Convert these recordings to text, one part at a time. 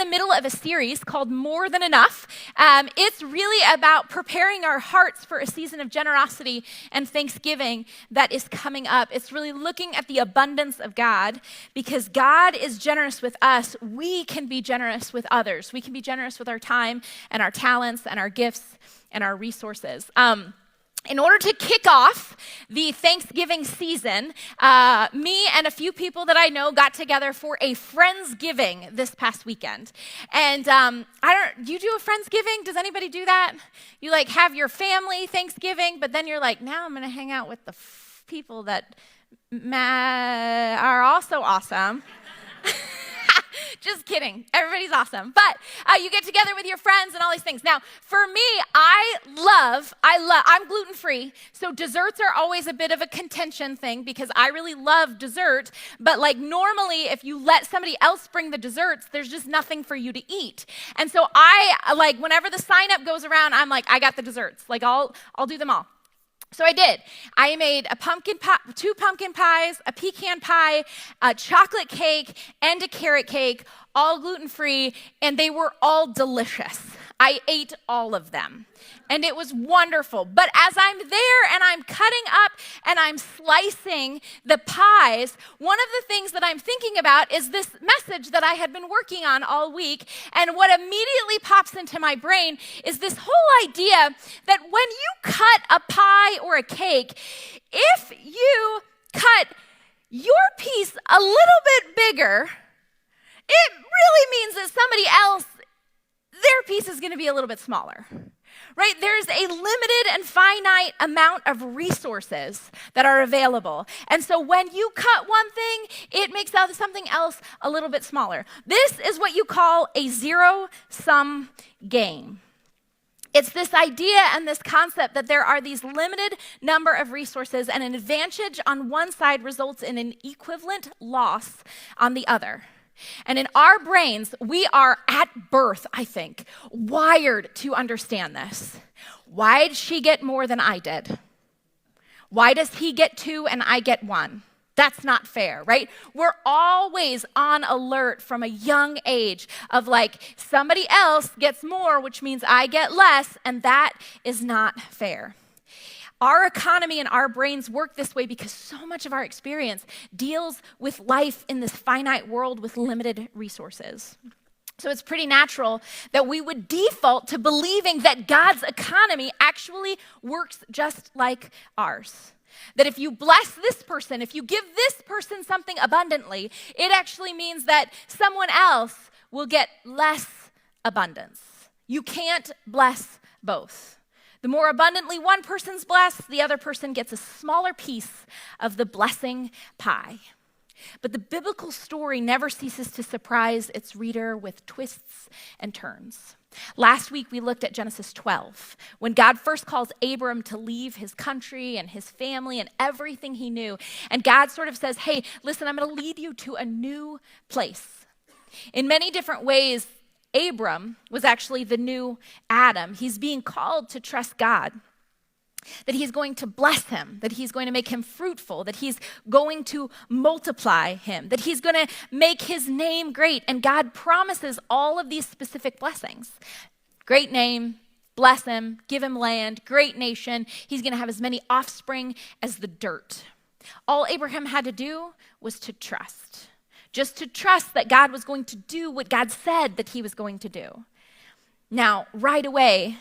the middle of a series called More Than Enough. It's really about preparing our hearts for a season of generosity and thanksgiving that is coming up. It's really looking at the abundance of God. Because God is generous with us, we can be generous with others. We can be generous with our time and our talents and our gifts and our resources. In order to kick off the Thanksgiving season, me and a few people that I know got together for a Friendsgiving this past weekend. And do you do a Friendsgiving? Does anybody do that? You like have your family Thanksgiving, but then you're like, now I'm going to hang out with the people that are also awesome. Just kidding. Everybody's awesome. But you get together with your friends and all these things. Now, for me, I'm gluten-free, so desserts are always a bit of a contention thing because I really love dessert. But like normally, if you let somebody else bring the desserts, there's just nothing for you to eat. And so whenever the sign-up goes around, I'm like, I got the desserts. Like I'll do them all. So I did. I made a pumpkin pie, 2 pumpkin pies, a pecan pie, a chocolate cake, and a carrot cake, all gluten-free, and they were all delicious. I ate all of them, and it was wonderful. But as I'm there and I'm cutting up and I'm slicing the pies, one of the things that I'm thinking about is this message that I had been working on all week, and what immediately pops into my brain is this whole idea that when you cut a pie or a cake, if you cut your piece a little bit bigger, it really means that somebody else, their piece is going to be a little bit smaller, right? There's a limited and finite amount of resources that are available. And so when you cut one thing, it makes out something else a little bit smaller. This is what you call a zero-sum game. It's this idea and this concept that there are these limited number of resources, and an advantage on one side results in an equivalent loss on the other. And in our brains, we are at birth, I think, wired to understand this. Why did she get more than I did? Why does he get 2 and I get 1? That's not fair, right? We're always on alert from a young age of like, somebody else gets more, which means I get less, and that is not fair. Our economy and our brains work this way because so much of our experience deals with life in this finite world with limited resources. So it's pretty natural that we would default to believing that God's economy actually works just like ours. That if you bless this person, if you give this person something abundantly, it actually means that someone else will get less abundance. You can't bless both. The more abundantly one person's blessed, the other person gets a smaller piece of the blessing pie. But the biblical story never ceases to surprise its reader with twists and turns. Last week, we looked at Genesis 12, when God first calls Abram to leave his country and his family and everything he knew. And God sort of says, hey, listen, I'm going to lead you to a new place. In many different ways, Abram was actually the new Adam. He's being called to trust God, that he's going to bless him, that he's going to make him fruitful, that he's going to multiply him, that he's going to make his name great. And God promises all of these specific blessings. Great name, bless him, give him land, great nation. He's going to have as many offspring as the dirt. All Abraham had to do was to trust. Just to trust that God was going to do what God said that he was going to do. Now, right away,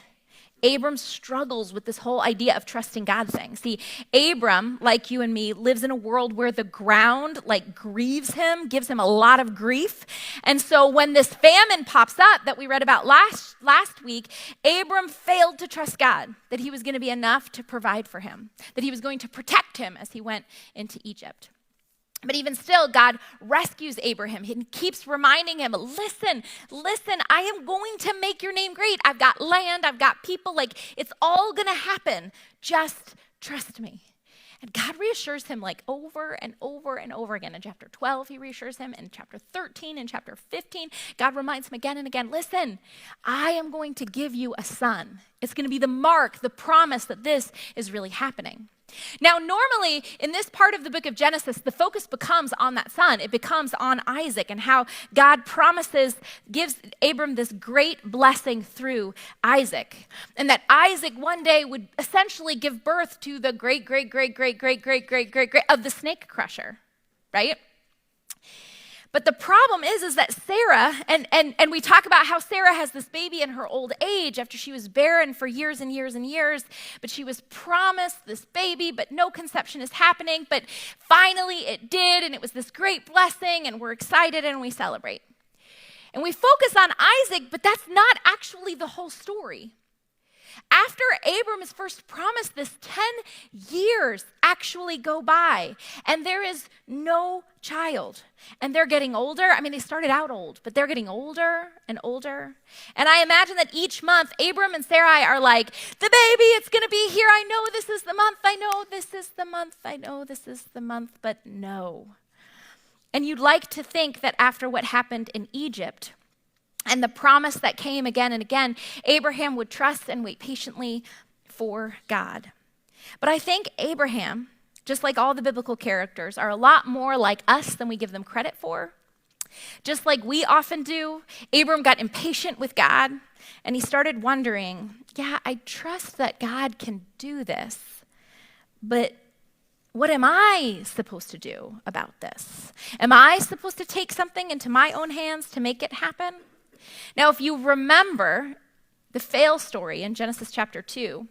Abram struggles with this whole idea of trusting God thing. See, Abram, like you and me, lives in a world where the ground grieves him, gives him a lot of grief. And so when this famine pops up that we read about last week, Abram failed to trust God, that he was going to be enough to provide for him, that he was going to protect him as he went into Egypt. But even still, God rescues Abraham. He keeps reminding him, listen, I am going to make your name great. I've got land, I've got people, it's all going to happen. Just trust me. And God reassures him over and over and over again. In chapter 12, he reassures him. In chapter 13, in chapter 15, God reminds him again and again, listen, I am going to give you a son. It's going to be the mark, the promise that this is really happening. Now, normally in this part of the book of Genesis, the focus becomes on that son. It becomes on Isaac and how God gives Abram this great blessing through Isaac. And that Isaac one day would essentially give birth to the great of the snake crusher, right? But the problem is that Sarah, and we talk about how Sarah has this baby in her old age after she was barren for years and years and years, but she was promised this baby, but no conception is happening. But finally it did, and it was this great blessing, and we're excited and we celebrate. And we focus on Isaac, but that's not actually the whole story. After Abram is first promised this, 10 years actually go by, and there is no child. And they're getting older. I mean, they started out old, but they're getting older and older. And I imagine that each month, Abram and Sarai are like, the baby, it's going to be here. I know this is the month. I know this is the month. I know this is the month, but no. And you'd like to think that after what happened in Egypt, and the promise that came again and again, Abraham would trust and wait patiently for God. But I think Abraham, just like all the biblical characters, are a lot more like us than we give them credit for. Just like we often do, Abram got impatient with God, and he started wondering, yeah, I trust that God can do this, but what am I supposed to do about this? Am I supposed to take something into my own hands to make it happen? Now, if you remember the fail story in Genesis chapter 2,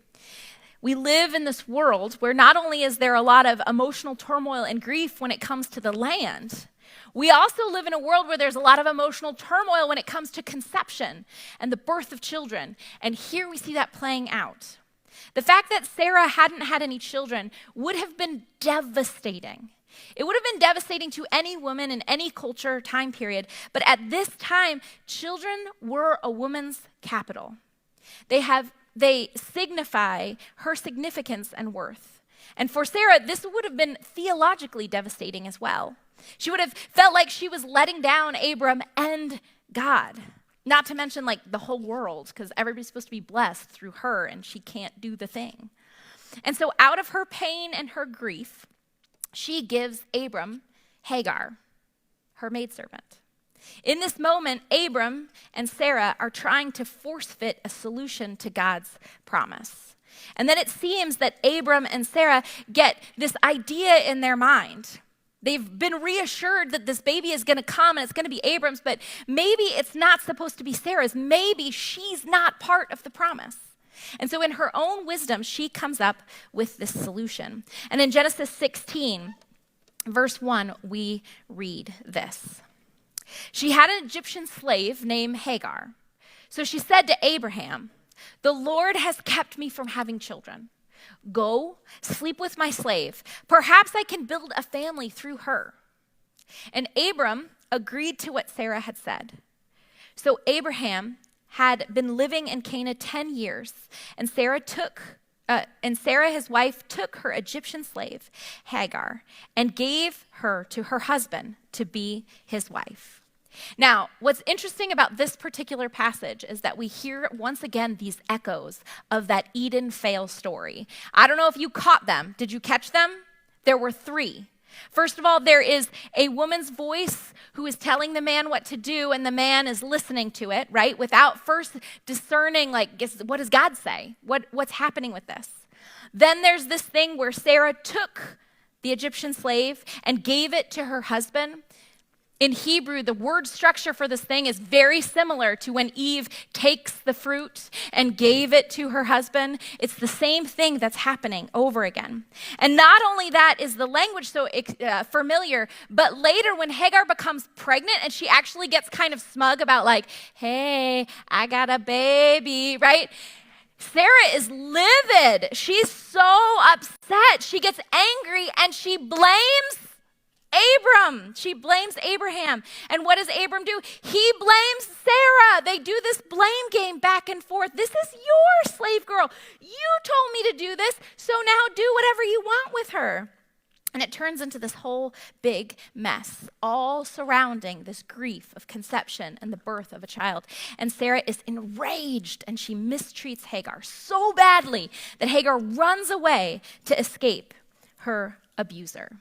we live in this world where not only is there a lot of emotional turmoil and grief when it comes to the land, we also live in a world where there's a lot of emotional turmoil when it comes to conception and the birth of children. And here we see that playing out. The fact that Sarah hadn't had any children would have been devastating. It would have been devastating to any woman in any culture, time period. But at this time, children were a woman's capital. They signify her significance and worth. And for Sarah, this would have been theologically devastating as well. She would have felt like she was letting down Abram and God. Not to mention like the whole world, because everybody's supposed to be blessed through her, and she can't do the thing. And so out of her pain and her grief, she gives Abram Hagar, her maidservant. In this moment, Abram and Sarah are trying to force fit a solution to God's promise. And then it seems that Abram and Sarah get this idea in their mind. They've been reassured that this baby is going to come and it's going to be Abram's, but maybe it's not supposed to be Sarah's. Maybe she's not part of the promise. And so in her own wisdom, she comes up with this solution. And in Genesis 16, verse 1, we read this. She had an Egyptian slave named Hagar. So she said to Abraham, "The Lord has kept me from having children. Go, sleep with my slave. Perhaps I can build a family through her." And Abram agreed to what Sarah had said. So Abraham had been living in Canaan 10 years, and Sarah, his wife, took her Egyptian slave, Hagar, and gave her to her husband to be his wife. Now, what's interesting about this particular passage is that we hear once again these echoes of that Eden fail story. I don't know if you caught them. Did you catch them? There were 3. First of all, there is a woman's voice who is telling the man what to do, and the man is listening to it, right? Without first discerning, like, what does God say? What's happening with this? Then there's this thing where Sarah took the Egyptian slave and gave it to her husband. In Hebrew, the word structure for this thing is very similar to when Eve takes the fruit and gave it to her husband. It's the same thing that's happening over again. And not only that is the language so familiar, but later when Hagar becomes pregnant and she actually gets kind of smug about like, hey, I got a baby, right? Sarah is livid. She's so upset. She gets angry and she blames Abram. She blames Abraham. And what does Abram do? He blames Sarah. They do this blame game back and forth. This is your slave girl. You told me to do this, so now do whatever you want with her. And it turns into this whole big mess, all surrounding this grief of conception and the birth of a child. And Sarah is enraged, and she mistreats Hagar so badly that Hagar runs away to escape her abuser.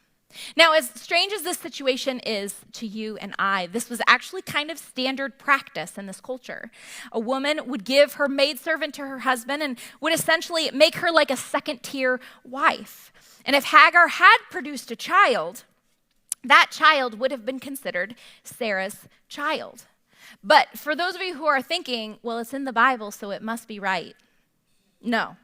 Now, as strange as this situation is to you and I, this was actually kind of standard practice in this culture. A woman would give her maidservant to her husband and would essentially make her like a second-tier wife. And if Hagar had produced a child, that child would have been considered Sarah's child. But for those of you who are thinking, well, it's in the Bible, so it must be right. No.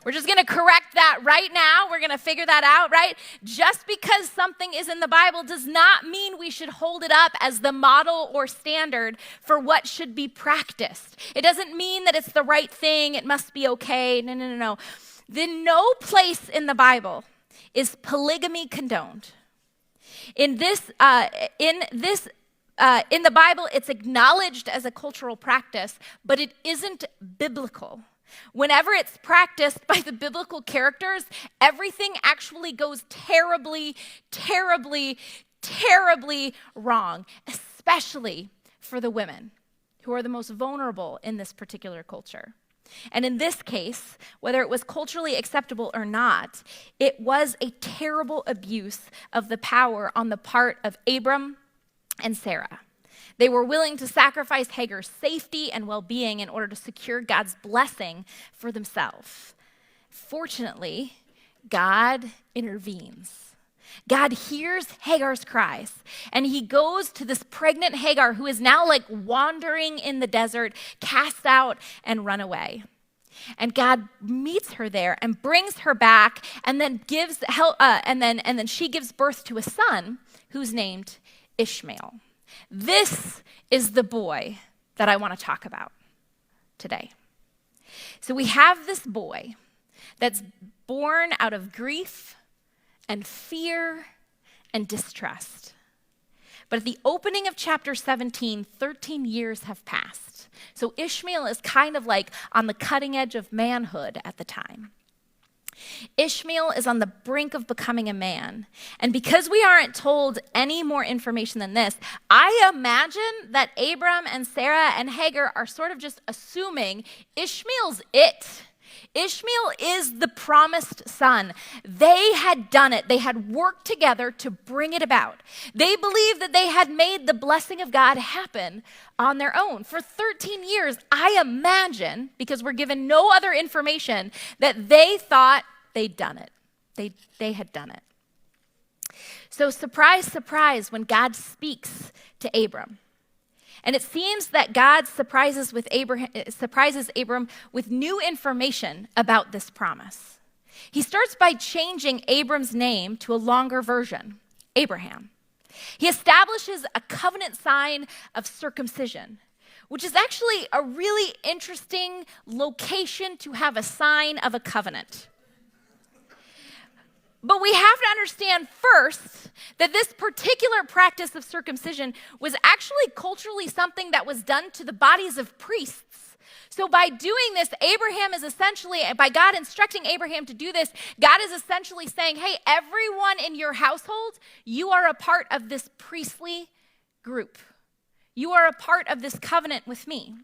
We're just going to correct that right now. We're going to figure that out, right? Just because something is in the Bible does not mean we should hold it up as the model or standard for what should be practiced. It doesn't mean that it's the right thing. It must be okay. No. Then no place in the Bible is polygamy condoned. In the Bible, it's acknowledged as a cultural practice, but it isn't biblical. Whenever it's practiced by the biblical characters, everything actually goes terribly, terribly, terribly wrong, especially for the women who are the most vulnerable in this particular culture. And in this case, whether it was culturally acceptable or not, it was a terrible abuse of the power on the part of Abram and Sarah. They were willing to sacrifice Hagar's safety and well-being in order to secure God's blessing for themselves. Fortunately, God intervenes. God hears Hagar's cries, and he goes to this pregnant Hagar who is now like wandering in the desert, cast out and run away. And God meets her there and brings her back, and then gives help, and then she gives birth to a son who's named Ishmael. This is the boy that I want to talk about today. So we have this boy that's born out of grief and fear and distrust. But at the opening of chapter 17, 13 years have passed. So Ishmael is kind of like on the cutting edge of manhood at the time. Ishmael is on the brink of becoming a man. And because we aren't told any more information than this, I imagine that Abram and Sarah and Hagar are sort of just assuming Ishmael's it. Ishmael is the promised son. They had done it. They had worked together to bring it about. They believed that they had made the blessing of God happen on their own. For 13 years, I imagine, because we're given no other information, that they thought they'd done it. They had done it. So surprise, surprise, when God speaks to Abram. And it seems that God surprises Abram with new information about this promise. He starts by changing Abram's name to a longer version, Abraham. He establishes a covenant sign of circumcision, which is actually a really interesting location to have a sign of a covenant. But we have to understand first that this particular practice of circumcision was actually culturally something that was done to the bodies of priests. So by doing this, Abraham is essentially, by God instructing Abraham to do this, God is essentially saying, hey, everyone in your household, you are a part of this priestly group. You are a part of this covenant with me.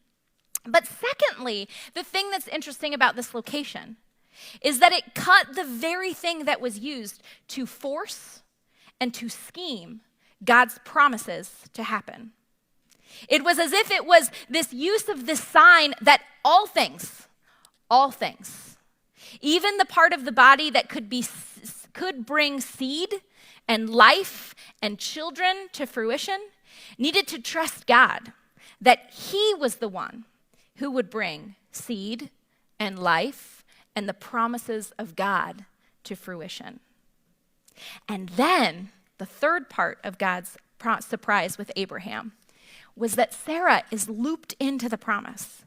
But secondly, the thing that's interesting about this location is that it cut the very thing that was used to force and to scheme God's promises to happen. It was as if it was this use of this sign that all things, even the part of the body that could bring seed and life and children to fruition, needed to trust God, that he was the one who would bring seed and life and the promises of God to fruition. And then the third part of God's surprise with Abraham was that Sarah is looped into the promise.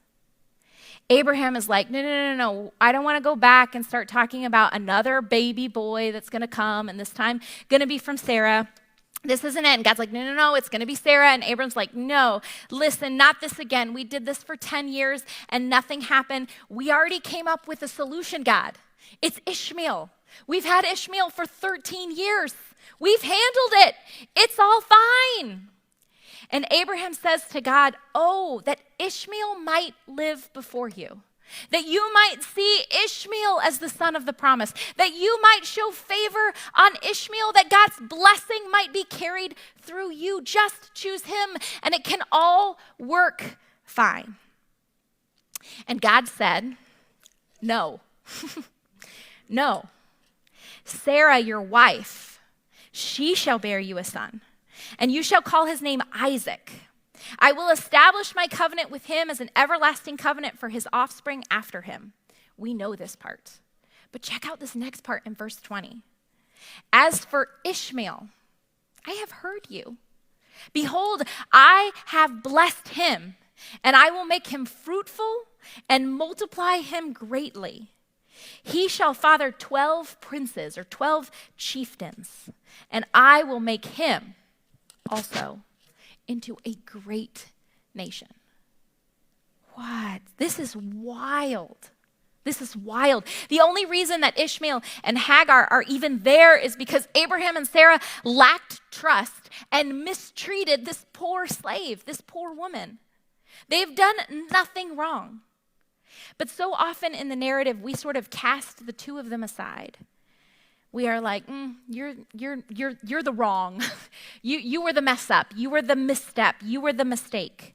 Abraham is like, no, I don't want to go back and start talking about another baby boy that's going to come, and this time going to be from Sarah. This isn't it. And God's like, no, it's going to be Sarah. And Abram's like, no, listen, not this again. We did this for 10 years and nothing happened. We already came up with a solution, God. It's Ishmael. We've had Ishmael for 13 years. We've handled it. It's all fine. And Abraham says to God, oh, that Ishmael might live before you, that you might see Ishmael as the son of the promise, that you might show favor on Ishmael, that God's blessing might be carried through you. Just choose him, and it can all work fine. And God said, no, no. Sarah, your wife, she shall bear you a son, and you shall call his name Isaac. I will establish my covenant with him as an everlasting covenant for his offspring after him. We know this part. But check out this next part in verse 20. As for Ishmael, I have heard you. Behold, I have blessed him, and I will make him fruitful and multiply him greatly. He shall father 12 princes or 12 chieftains, and I will make him also into a great nation. What? This is wild. This is wild. The only reason that Ishmael and Hagar are even there is because Abraham and Sarah lacked trust and mistreated this poor slave, this poor woman. They've done nothing wrong. But so often in the narrative, we sort of cast the two of them aside. We are like, you're the wrong. you were the mess up. You were the misstep. You were the mistake.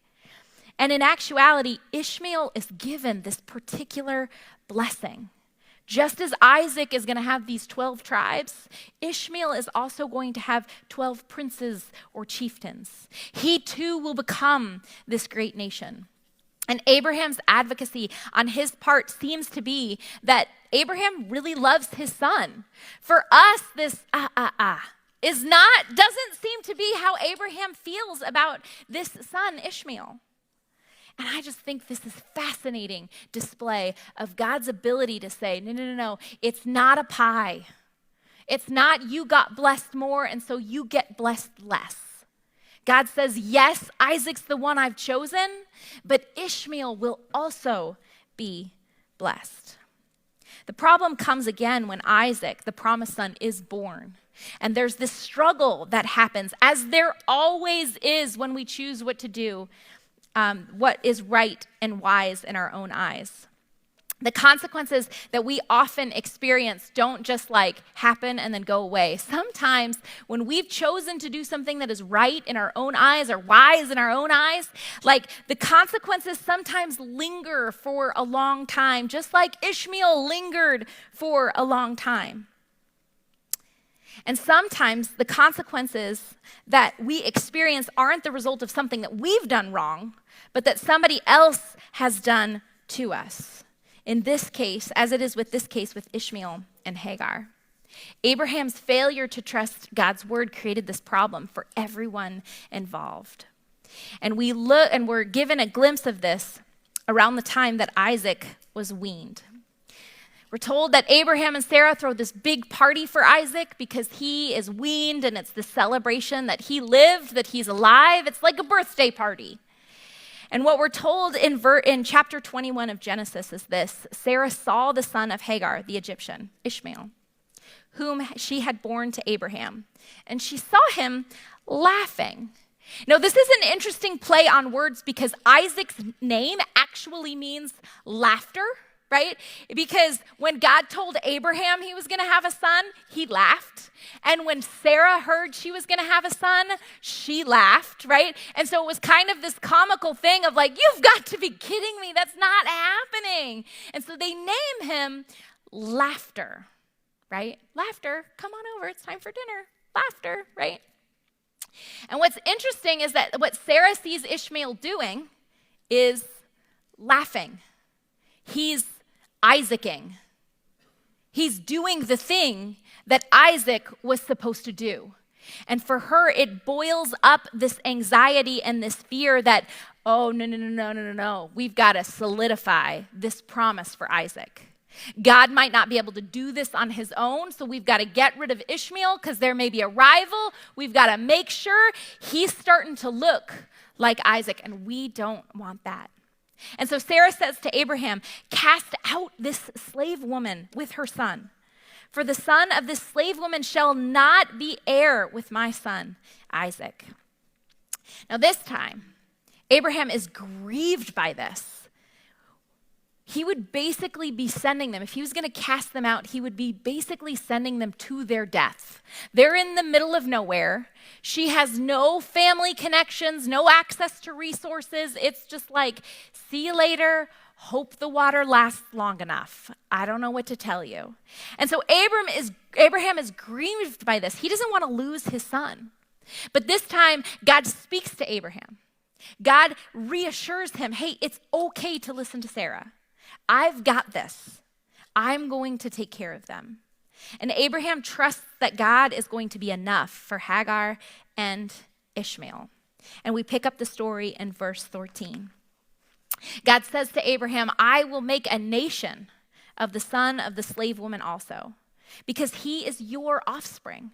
And in actuality, Ishmael is given this particular blessing. Just as Isaac is going to have these 12 tribes, Ishmael is also going to have 12 princes or chieftains. He too will become this great nation. And Abraham's advocacy on his part seems to be that Abraham really loves his son. For us, this doesn't seem to be how Abraham feels about this son, Ishmael. And I just think this is fascinating display of God's ability to say, no, it's not a pie. It's not you got blessed more and so you get blessed less. God says, yes, Isaac's the one I've chosen, but Ishmael will also be blessed. The problem comes again when Isaac, the promised son, is born. And there's this struggle that happens, as there always is when we choose what to do, what is right and wise in our own eyes. The consequences that we often experience don't just happen and then go away. Sometimes when we've chosen to do something that is right in our own eyes or wise in our own eyes, the consequences sometimes linger for a long time, just like Ishmael lingered for a long time. And sometimes the consequences that we experience aren't the result of something that we've done wrong, but that somebody else has done to us. In this case, as it is with this case with Ishmael and Hagar. Abraham's failure to trust God's word created this problem for everyone involved. And we're given a glimpse of this around the time that Isaac was weaned. We're told that Abraham and Sarah throw this big party for Isaac because he is weaned, and it's the celebration that he lived, that he's alive. It's like a birthday party. And what we're told in chapter 21 of Genesis is this: Sarah saw the son of Hagar, the Egyptian, Ishmael, whom she had borne to Abraham, and she saw him laughing. Now, this is an interesting play on words because Isaac's name actually means laughter, right? Because when God told Abraham he was going to have a son, he laughed. And when Sarah heard she was going to have a son, she laughed, right? And so it was kind of this comical thing of you've got to be kidding me. That's not happening. And so they name him Laughter, right? Laughter, come on over. It's time for dinner. Laughter, right? And what's interesting is that what Sarah sees Ishmael doing is laughing. He's Isaacing. He's doing the thing that Isaac was supposed to do. And for her, it boils up this anxiety and this fear that, oh, no. We've got to solidify this promise for Isaac. God might not be able to do this on his own, so we've got to get rid of Ishmael because there may be a rival. We've got to make sure he's starting to look like Isaac, and we don't want that. And so Sarah says to Abraham, cast out this slave woman with her son. For the son of this slave woman shall not be heir with my son, Isaac. Now this time, Abraham is grieved by this. He would basically be sending them, if he was going to cast them out, he would be basically sending them to their death. They're in the middle of nowhere. She has no family connections, no access to resources. It's just like, see you later. Hope the water lasts long enough. I don't know what to tell you. And so Abraham is grieved by this. He doesn't want to lose his son. But this time, God speaks to Abraham. God reassures him, hey, it's okay to listen to Sarah. I've got this. I'm going to take care of them. And Abraham trusts that God is going to be enough for Hagar and Ishmael. And we pick up the story in verse 13. God says to Abraham, I will make a nation of the son of the slave woman also, because he is your offspring.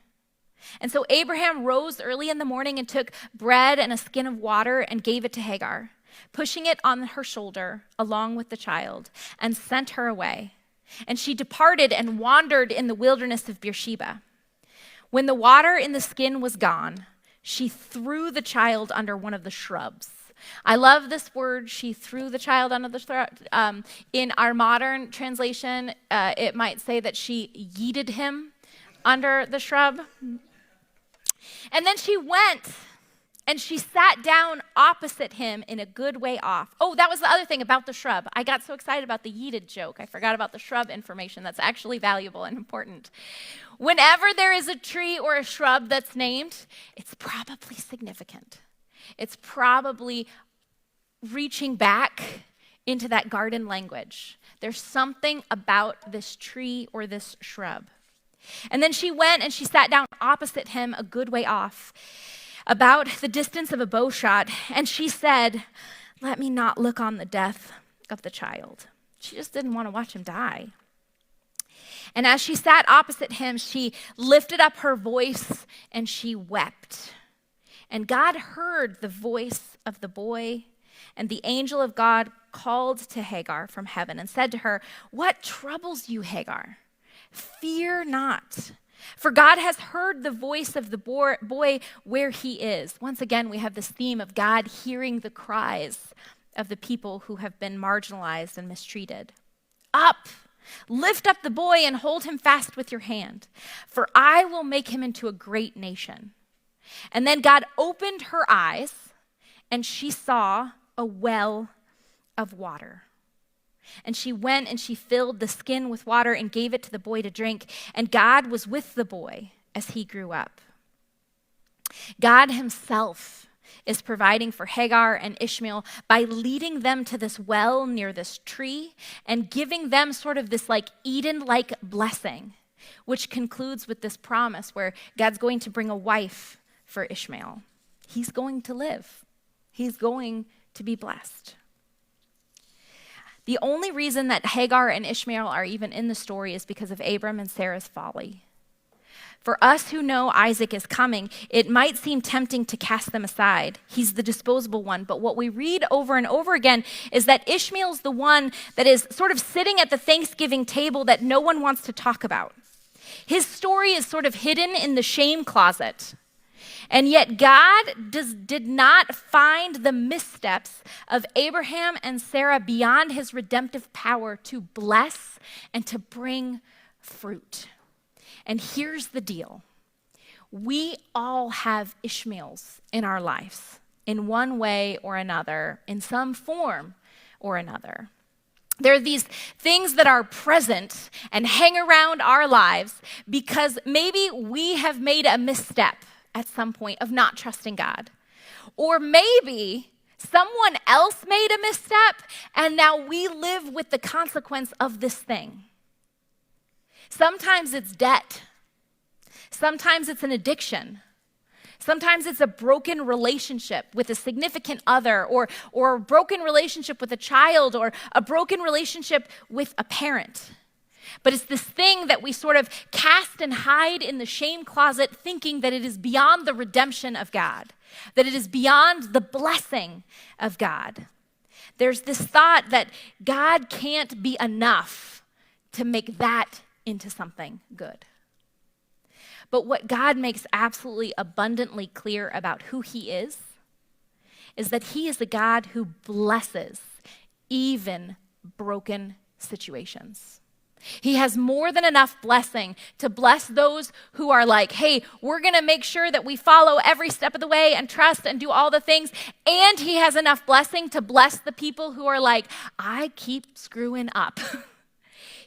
And so Abraham rose early in the morning and took bread and a skin of water and gave it to Hagar, pushing it on her shoulder along with the child, and sent her away. And she departed and wandered in the wilderness of Beersheba. When the water in the skin was gone, she threw the child under one of the shrubs. I love this word, she threw the child under the shrub. In our modern translation, it might say that she yeeted him under the shrub. And then she went and she sat down opposite him in a good way off. Oh, that was the other thing about the shrub. I got so excited about the yeeted joke. I forgot about the shrub information. That's actually valuable and important. Whenever there is a tree or a shrub that's named, it's probably significant. It's probably reaching back into that garden language. There's something about this tree or this shrub. And then she went and she sat down opposite him a good way off, about the distance of a bow shot, and she said, let me not look on the death of the child. She just didn't want to watch him die. And as she sat opposite him, she lifted up her voice and she wept. And God heard the voice of the boy, and the angel of God called to Hagar from heaven and said to her, what troubles you, Hagar? Fear not, for God has heard the voice of the boy where he is. Once again, we have this theme of God hearing the cries of the people who have been marginalized and mistreated. Up, lift up the boy and hold him fast with your hand, for I will make him into a great nation. And then God opened her eyes, and she saw a well of water. And she went and she filled the skin with water and gave it to the boy to drink. And God was with the boy as he grew up. God himself is providing for Hagar and Ishmael by leading them to this well near this tree and giving them sort of this like Eden-like blessing, which concludes with this promise where God's going to bring a wife for Ishmael. He's going to live. He's going to be blessed. The only reason that Hagar and Ishmael are even in the story is because of Abram and Sarah's folly. For us who know Isaac is coming, it might seem tempting to cast them aside. He's the disposable one. But what we read over and over again is that Ishmael's the one that is sort of sitting at the Thanksgiving table that no one wants to talk about. His story is sort of hidden in the shame closet. And yet God did not find the missteps of Abraham and Sarah beyond his redemptive power to bless and to bring fruit. And here's the deal. We all have Ishmaels in our lives in one way or another, in some form or another. There are these things that are present and hang around our lives because maybe we have made a misstep at some point of not trusting God. Or maybe someone else made a misstep and now we live with the consequence of this thing. Sometimes it's debt. Sometimes it's an addiction. Sometimes it's a broken relationship with a significant other or a broken relationship with a child or a broken relationship with a parent. But it's this thing that we sort of cast and hide in the shame closet thinking that it is beyond the redemption of God, that it is beyond the blessing of God. There's this thought that God can't be enough to make that into something good. But what God makes absolutely abundantly clear about who he is that he is the God who blesses even broken situations. He has more than enough blessing to bless those who are like, hey, we're going to make sure that we follow every step of the way and trust and do all the things. And he has enough blessing to bless the people who are like, I keep screwing up.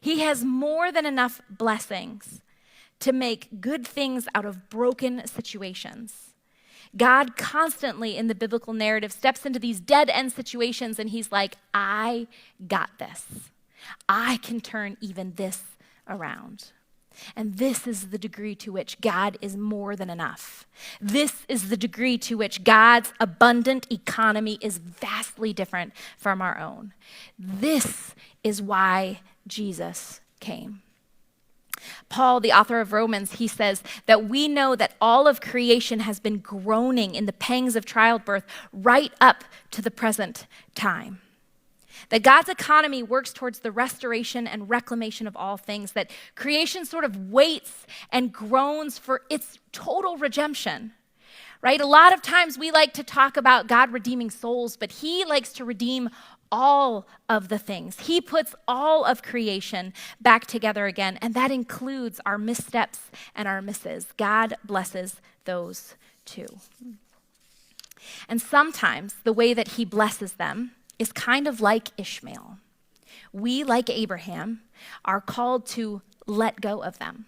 He has more than enough blessings to make good things out of broken situations. God constantly in the biblical narrative steps into these dead-end situations and he's like, I got this. I can turn even this around. And this is the degree to which God is more than enough. This is the degree to which God's abundant economy is vastly different from our own. This is why Jesus came. Paul, the author of Romans, he says that we know that all of creation has been groaning in the pangs of childbirth right up to the present time. That God's economy works towards the restoration and reclamation of all things, that creation sort of waits and groans for its total redemption, right? A lot of times we like to talk about God redeeming souls, but he likes to redeem all of the things. He puts all of creation back together again, and that includes our missteps and our misses. God blesses those too. And sometimes the way that he blesses them is kind of like Ishmael. We, like Abraham, are called to let go of them,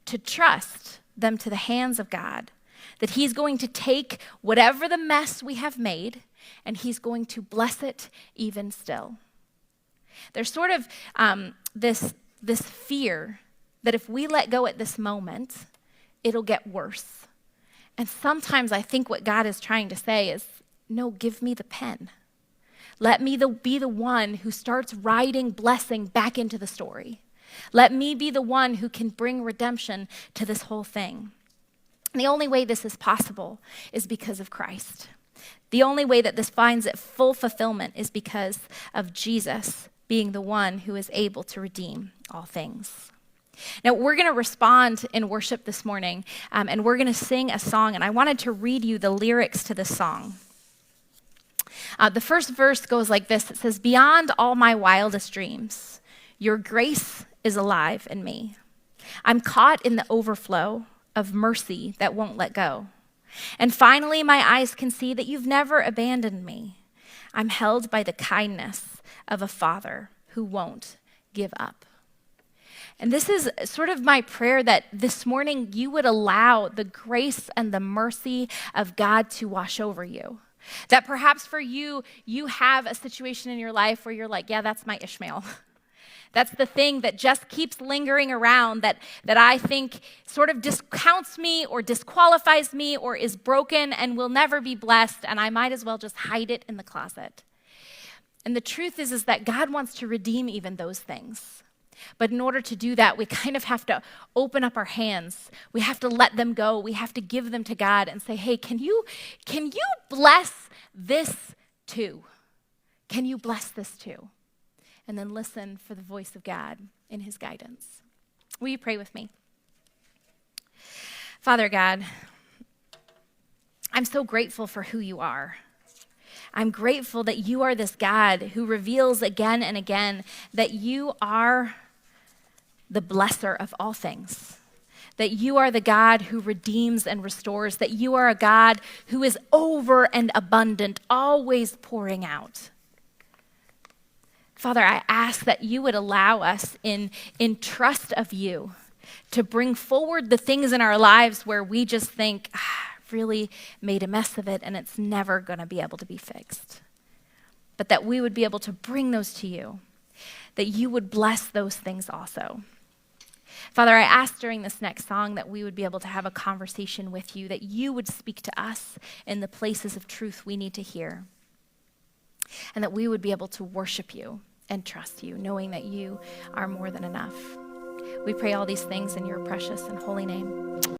to trust them to the hands of God, that he's going to take whatever the mess we have made and he's going to bless it even still. There's sort of this fear that if we let go at this moment, it'll get worse. And sometimes I think what God is trying to say is, no, give me the pen. Let me be the one who starts writing blessing back into the story. Let me be the one who can bring redemption to this whole thing. And the only way this is possible is because of Christ. The only way that this finds its full fulfillment is because of Jesus being the one who is able to redeem all things. Now, we're going to respond in worship this morning, and we're going to sing a song, and I wanted to read you the lyrics to this song. The first verse goes like this. It says, "Beyond all my wildest dreams, your grace is alive in me. I'm caught in the overflow of mercy that won't let go. And finally, my eyes can see that you've never abandoned me. I'm held by the kindness of a father who won't give up." And this is sort of my prayer that this morning you would allow the grace and the mercy of God to wash over you. That perhaps for you, you have a situation in your life where you're like, yeah, that's my Ishmael. That's the thing that just keeps lingering around that I think sort of discounts me or disqualifies me or is broken and will never be blessed, and I might as well just hide it in the closet. And the truth is that God wants to redeem even those things. But in order to do that, we kind of have to open up our hands. We have to let them go. We have to give them to God and say, hey, can you bless this too? Can you bless this too? And then listen for the voice of God in his guidance. Will you pray with me? Father God, I'm so grateful for who you are. I'm grateful that you are this God who reveals again and again that you are the blesser of all things, that you are the God who redeems and restores, that you are a God who is over and abundant, always pouring out. Father, I ask that you would allow us in trust of you to bring forward the things in our lives where we just think, I've really made a mess of it and it's never going to be able to be fixed. But that we would be able to bring those to you, that you would bless those things also. Father, I ask during this next song that we would be able to have a conversation with you, that you would speak to us in the places of truth we need to hear, and that we would be able to worship you and trust you, knowing that you are more than enough. We pray all these things in your precious and holy name.